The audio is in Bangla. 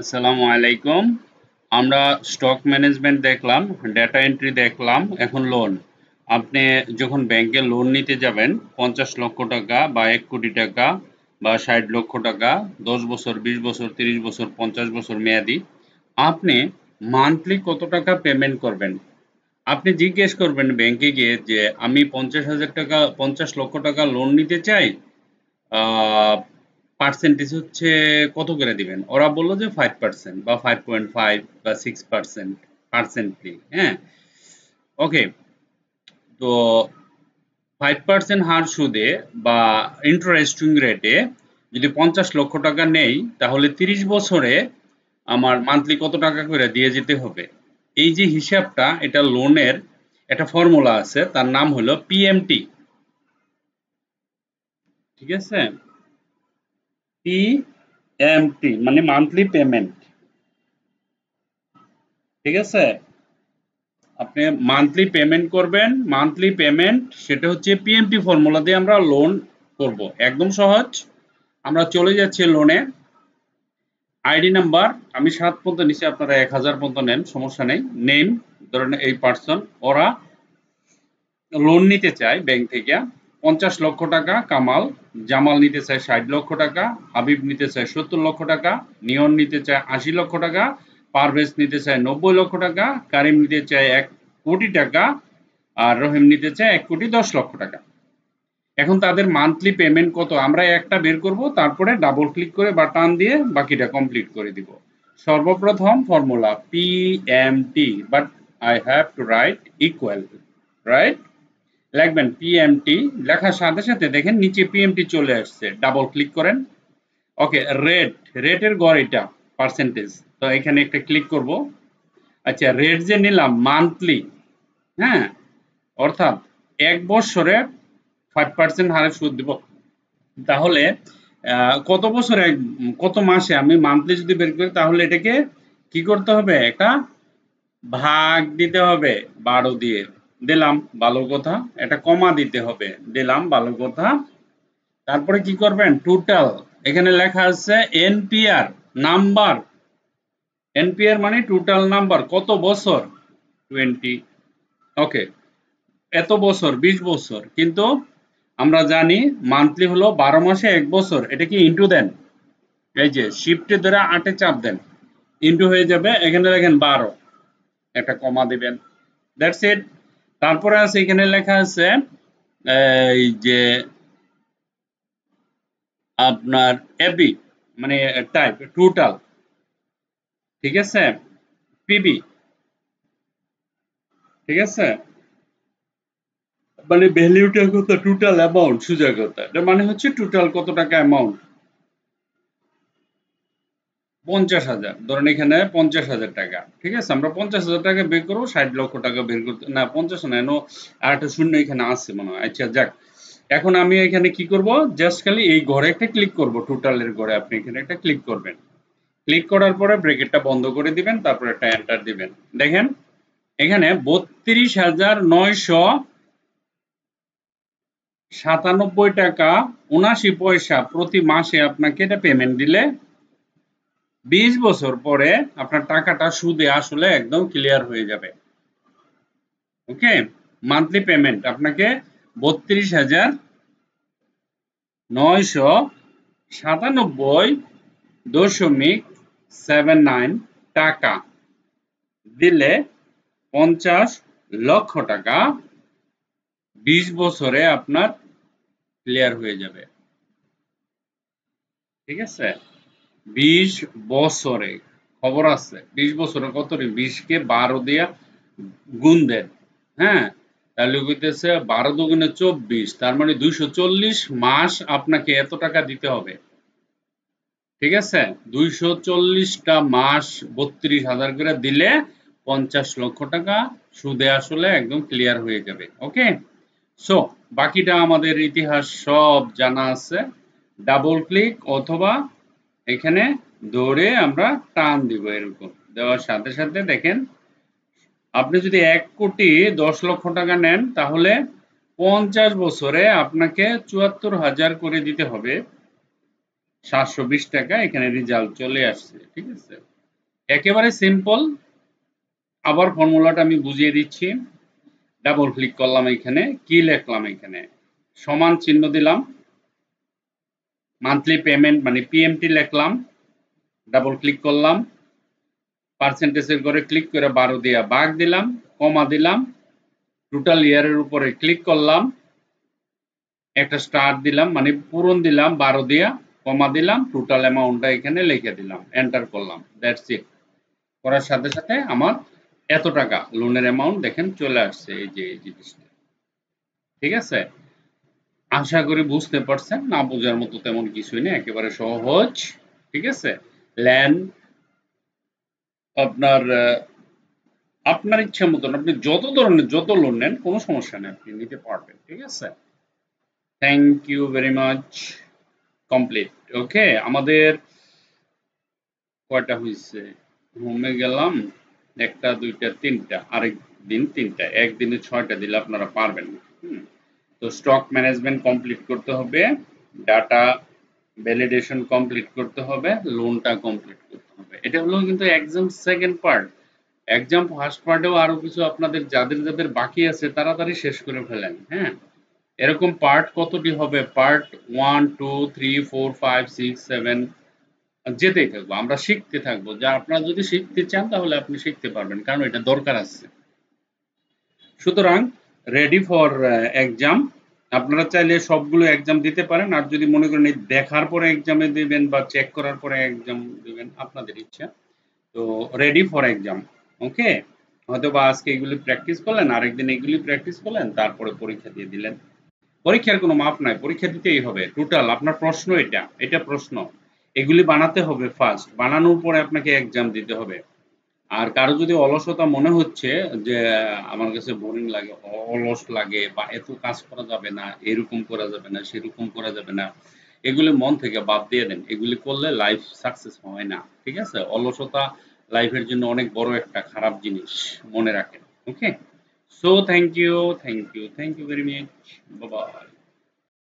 আসসালামু আলাইকুম। আমরা স্টক ম্যানেজমেন্ট দেখলাম, ডেটা এন্ট্রি দেখলাম, এখন লোন। আপনি যখন ব্যাংকে লোন নিতে যাবেন 50 লক্ষ টাকা বা 1 কোটি টাকা বা 60 লক্ষ টাকা, 10 বছর, 20 বছর, 30 বছর, 50 বছর মেয়াদি, আপনি মান্থলি কত টাকা পেমেন্ট করবেন? আপনি জিজ্ঞেস করবেন ব্যাংকে গিয়ে যে আমি 50,000 টাকা, 50 লক্ষ টাকা লোন নিতে চাই, পার্সেন্টেজ হচ্ছে কত করে দিবেন? ওরা বলল যে 5% বা 5.5 বা 6% পার্সেন্টলি। হ্যাঁ, ওকে। তো 5% হার সুদে বা ইন্টারেস্টিং রেটে যদি 50 লক্ষ টাকা নেই, তাহলে 30 বছরে আমার মান্থলি কত টাকা করে দিয়ে যেতে হবে? এই যে হিসাবটা, এটা লোনের একটা ফর্মুলা আছে, তার নাম হলো পিএমটি। ঠিক আছে, পিএমটি মানে মান্থলি পেমেন্ট। ঠিক আছে, আপনি মান্থলি পেমেন্ট করবেন, মান্থলি পেমেন্ট সেটা হচ্ছে পিএমটি ফর্মুলা দিয়ে আমরা লোন করব, একদম সহজ। আমরা চলে যাচ্ছি লোনে। আইডি নাম্বার আমি 7 পর্যন্ত নিচে, আপনারা 1000 পর্যন্ত নেন, সমস্যা নেই। নেম, ধরেন এই পার্সন, ওরা লোন নিতে চায় ব্যাংক থেকে 50 লক্ষ টাকা। কামাল, জামাল নিতে চায় 60 লক্ষ টাকা, হাবিব নিতে চায় 70 লক্ষ টাকা, নিয়ন নিতে চায় 80 লক্ষ টাকা, পারভেজ নিতে চায় 90 লক্ষ টাকা, কারিম নিতে চায় 1 কোটি টাকা, আর রহিম নিতে চায় 1 কোটি 10 লক্ষ টাকা। এখন তাদের মান্থলি পেমেন্ট কত আমরা একটা বের করব, তারপরে ডাবল ক্লিক করে বা টান দিয়ে বাকিটা কমপ্লিট করে দিব। সর্বপ্রথম formula PMT, but I have to right equal, right? লিখবেন পিএমটি, লেখার সাথে সাথে দেখেন নিচে পিএমটি চলে আসছে, ডাবল ক্লিক করেন। ওকে, রেট, রেটের গড় এটা পার্সেন্টেজ, তো এখানে একটা ক্লিক করব। আচ্ছা, রেট যে নিলাম মান্থলি, হ্যাঁ, অর্থাৎ 1 বছরে 5% হারে সুদ দিব। তাহলে কত বছরে, কত মাসে আমি মান্থলি যদি বের করি, তাহলে এটাকে কি করতে হবে? একটা ভাগ দিতে হবে 12 দিয়ে, দিলাম, ভালো কথা। এটা কমা দিতে হবে, দিলাম, ভালো কথা। তারপরে কি করবেন? টোটাল, এখানে লেখা আছে এনপিআর নাম্বার। এনপিআর মানে টোটাল নাম্বার, কত বছর? 20। ওকে, এত বছর, 20 বছর, কিন্তু আমরা জানি মান্থলি হলো 12 মাসে 1 বছর। এটা কি ইন্টু দেন, এই যে শিফটে ধরে 8 এ চাপ দেন, ইন্টু হয়ে যাবে। এখানে লেখেন 12, একটা কমা দিবেন, দ্যাটস ইট। তারপরে আছে এখানে লেখা আছে এই যে আপনার এবি মানে টাইপ টোটাল, ঠিক আছে, পিবি, ঠিক আছে, মানে ভ্যালুটা কত, টোটাল অ্যামাউন্ট, সোজা কথা, এটা মানে হচ্ছে টোটাল কত টাকা অ্যামাউন্ট। 50,000, ধরেন এখানে 50,000 টাকা, ঠিক আছে, আমরা 50,000 টাকা বের করবো, 60 লক্ষ টাকা বের করতে না, 50 না, আর একটা শূন্য এখানে আছে মনে হয়। আচ্ছা যাক, এখন আমি এখানে কি করব? জাস্ট খালি এই ঘরে একটা ক্লিক করব, টোটালের ঘরে আপনি এখানে একটা ক্লিক করবেন। ক্লিক করার পরে ব্রেকেটটা বন্ধ করে দিবেন, তারপরে একটা এন্টার দিবেন। দেখেন এখানে 32,997 টাকা 79 পয়সা প্রতি মাসে আপনাকে এটা পেমেন্ট দিলে 20 বছর পরে আপনার টাকাটা সুদে আসলে একদম ক্লিয়ার হয়ে যাবে। ওকে, মান্থলি পেমেন্ট আপনাকে 32,997.79 টাকা দিলে 50 লক্ষ টাকা 20 বছরে আপনার ক্লিয়ার হয়ে যাবে। ঠিক আছে, 20 বছরে, খবর আছে 20 বছরে কত রে, 20 কে 12 দিয়া গুণ দেন, হ্যাঁ, তাহলে হইতেছে 12 দুগুণে 24, তার মানে 240 মাস আপনাকে এত টাকা দিতে হবে। ঠিক আছে, 240টা মাস 32,000 করে দিলে 50 লক্ষ টাকা সুদে আসলে একদম ক্লিয়ার হয়ে যাবে। ওকে, সো বাকিটা আমাদের ইতিহাস সব জানা আছে। ডাবল ক্লিক অথবা এখানে ধরে আমরা টান দিব, এরকম দেওয়ার সাথে সাথে দেখেন, আপনি যদি 1 কোটি 10 লক্ষ টাকা নেন, তাহলে 50 বছরে আপনাকে 74,000 করে দিতে হবে। 720 টাকা এখানে রেজাল্ট চলে আসছে। ঠিক আছে, একেবারে সিম্পল। আবার ফর্মুলাটা আমি বুঝিয়ে দিচ্ছি। ডাবল ক্লিক করলাম, এখানে কি লিখলাম, এখানে সমান চিহ্ন দিলাম, মান্থলি পেমেন্ট মানে পিএমটি লিখলাম, ডাবল ক্লিক করলাম, পার্সেন্টেজের ঘরে ক্লিক করে 12 দিয়া ভাগ দিলাম, কমা দিলাম, টোটাল ইয়ারের উপরে ক্লিক করলাম, একটা স্টার দিলাম মানে পূরণ দিলাম 12 দিয়া, কমা দিলাম, টোটাল অ্যামাউন্টটা এখানে লিখে দিলাম, এন্টার করলাম, দ্যাটস ইট। করার সাথে সাথে আমার এত টাকা লোনের অ্যামাউন্ট দেখেন চলে আসছে, এই যে এই জিনিসটা। ঠিক আছে, আশা করি বুঝতে পারছেন। না বোঝার মতো তেমন কিছুই নেই, একেবারে সহজ। ঠিক আছে, ল্যান্ড আপনার আপনার ইচ্ছা মতন আপনি যত ধরনের যত লোন নেন কোনো সমস্যা নেই, আপনি নিতে পারবেন। ঠিক আছে, thank you very much. Complete. Okay, আমাদের কয়টা হয়েছে? হোমে গেলাম, একটা দুইটা তিনটা, আরেক দিন তিনটা, একদিনে 6টা দিলে আপনারা পারবেন। তো স্টক ম্যানেজমেন্ট কমপ্লিট করতে হবে, ডাটা ভ্যালিডেশন কমপ্লিট করতে হবে, লোনটা কমপ্লিট করতে হবে। এটা হলো কিন্তু exam second part. Exam first পার্টেও আরো কিছু আপনাদের যাদের যাদের বাকি আছে তাড়াতাড়ি শেষ করে ফেলেন। হ্যাঁ, এরকম পার্ট কতটি হবে? পার্ট 1 2 3 4 5 6 7 যেতেই থাকবো, আমরা শিখতে থাকবো। যা আপনারা যদি শিখতে চান তাহলে আপনি শিখতে পারবেন, কারণ এটা দরকার আছে। সুতরাং রেডি ফর এক্সাম। আপনারা চাইলে সবগুলো এক্সাম দিতে পারেন, আর যদি মনে করেন এই দেখার পরে এক্সামে দিবেন বা চেক করার পরে এক্সাম দিবেন, আপনাদের ইচ্ছা। তো রেডি ফর এক্সাম। ওকে, হয়তো বা আজকে এগুলি প্র্যাকটিস করলেন, আরেকদিন এগুলি প্র্যাকটিস করলেন, তারপরে পরীক্ষা দিয়ে দিলেন। পরীক্ষার কোনো মাপ নাই, পরীক্ষা দিতেই হবে। টোটাল আপনার প্রশ্ন এটা, এটা প্রশ্ন, এগুলি বানাতে হবে ফার্স্ট, বানানোর পরে আপনাকে এক্সাম দিতে হবে। আর কারো যদি অলসতা মনে হচ্ছে যে আমার কাছে বোরিং লাগে, অলস লাগে, বা এত কাজ করা যাবে না, এরকম করা যাবে না, সেরকম করা যাবে না, এগুলি মন থেকে বাদ দিয়ে দেন। এগুলি করলে লাইফ সাকসেস হয় না। ঠিক আছে, অলসতা লাইফের জন্য অনেক বড় একটা খারাপ জিনিস, মনে রাখেন। Okay, so thank you, thank you, thank you very much. Bye by.